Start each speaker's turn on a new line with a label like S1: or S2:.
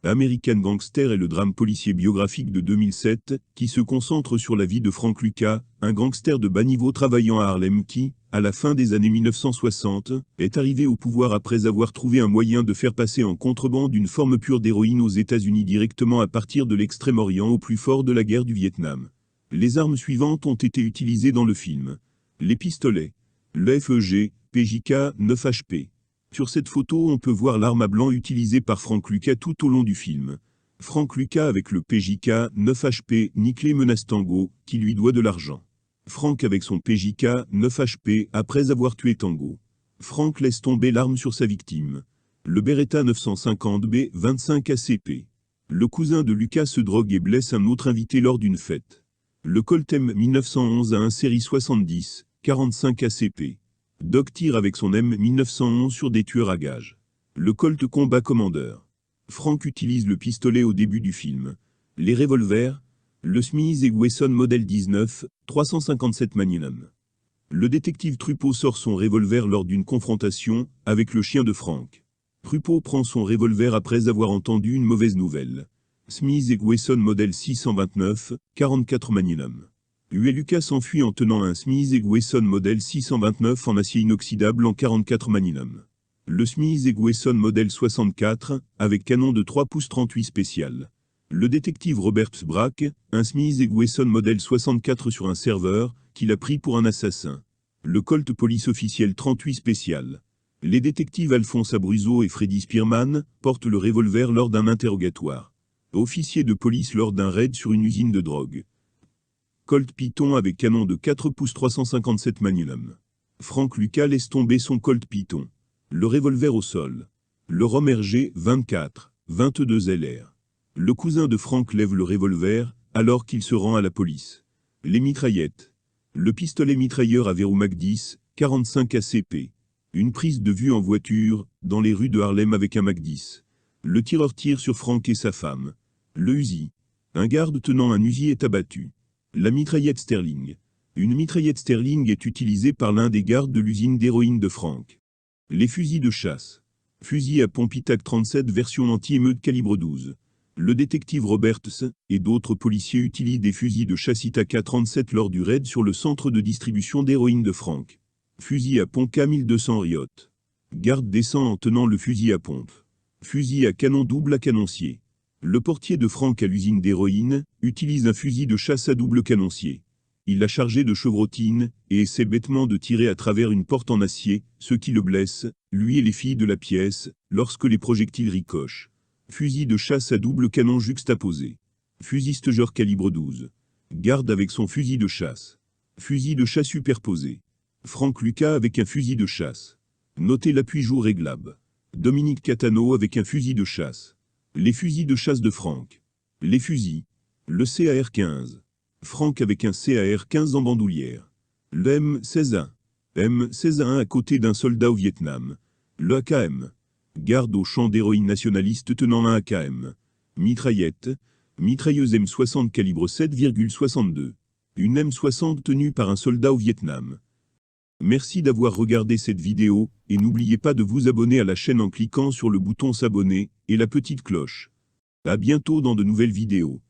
S1: American Gangster est le drame policier biographique de 2007, qui se concentre sur la vie de Frank Lucas, un gangster de bas niveau travaillant à Harlem qui, à la fin des années 1960, est arrivé au pouvoir après avoir trouvé un moyen de faire passer en contrebande une forme pure d'héroïne aux États-Unis directement à partir de l'Extrême-Orient au plus fort de la guerre du Vietnam. Les armes suivantes ont été utilisées dans le film. Les pistolets. Le FEG, PJK, 9 HP. Sur cette photo, on peut voir l'arme à blanc utilisée par Frank Lucas tout au long du film. Frank Lucas avec le PJK, 9 HP, Nicklé menace Tango, qui lui doit de l'argent. Frank avec son PJK, 9 HP, après avoir tué Tango. Frank laisse tomber l'arme sur sa victime. Le Beretta 950B, 25 ACP. Le cousin de Lucas se drogue et blesse un autre invité lors d'une fête. Le Colt M 1911 a un série 70, 45 ACP. Doc tire avec son M 1911 sur des tueurs à gages. Le Colt Combat Commander. Frank utilise le pistolet au début du film. Les revolvers. Le Smith & Wesson Model 19, 357 Magnum. Le détective Truffaut sort son revolver lors d'une confrontation avec le chien de Frank. Truffaut prend son revolver après avoir entendu une mauvaise nouvelle. Smith & Wesson Model 629, 44 Magnum. Lucas s'enfuit en tenant un Smith & Wesson Model 629 en acier inoxydable en 44 Magnum. Le Smith & Wesson Model 64, avec canon de 3 pouces 38 spécial. Le détective Robert Brack, un Smith & Wesson Model 64 sur un serveur, qu'il a pris pour un assassin. Le Colt Police officiel 38 spécial. Les détectives Alphonse Abruzzo et Freddy Spearman portent le revolver lors d'un interrogatoire. Officier de police lors d'un raid sur une usine de drogue. Colt Python avec canon de 4 pouces 357 Magnum. Frank Lucas laisse tomber son Colt Python. Le revolver au sol. Le Rom RG 24, 22 LR. Le cousin de Frank lève le revolver, alors qu'il se rend à la police. Les mitraillettes. Le pistolet mitrailleur à verrou Mac 10, 45 ACP. Une prise de vue en voiture, dans les rues de Harlem avec un Mac 10. Le tireur tire sur Frank et sa femme. Le Uzi. Un garde tenant un Uzi est abattu. La mitraillette Sterling. Une mitraillette Sterling est utilisée par l'un des gardes de l'usine d'héroïne de Frank. Les fusils de chasse. Fusil à pompe ITAC 37 version anti-émeute calibre 12. Le détective Roberts et d'autres policiers utilisent des fusils de chasse ITAC 37 lors du raid sur le centre de distribution d'héroïne de Frank. Fusil à pompe K1200 Riot. Garde descend en tenant le fusil à pompe. Fusil à canon double à canoncier. Le portier de Frank à l'usine d'héroïne utilise un fusil de chasse à double canoncier. Il l'a chargé de chevrotine et essaie bêtement de tirer à travers une porte en acier, ce qui le blesse, lui et les filles de la pièce, lorsque les projectiles ricochent. Fusil de chasse à double canon juxtaposé. Fusil Steiger calibre 12. Garde avec son fusil de chasse. Fusil de chasse superposé. Frank Lucas avec un fusil de chasse. Notez l'appui-jour réglable. Dominique Catano avec un fusil de chasse. Les fusils de chasse de Frank. Les fusils. Le CAR-15. Frank avec un CAR-15 en bandoulière. Le M16A. M16A1 à côté d'un soldat au Vietnam. Le AKM. Garde au champ d'héroïne nationaliste tenant un AKM. Mitraillette. Mitrailleuse M60 calibre 7,62. Une M60 tenue par un soldat au Vietnam. Merci d'avoir regardé cette vidéo, et n'oubliez pas de vous abonner à la chaîne en cliquant sur le bouton s'abonner, et la petite cloche. À bientôt dans de nouvelles vidéos.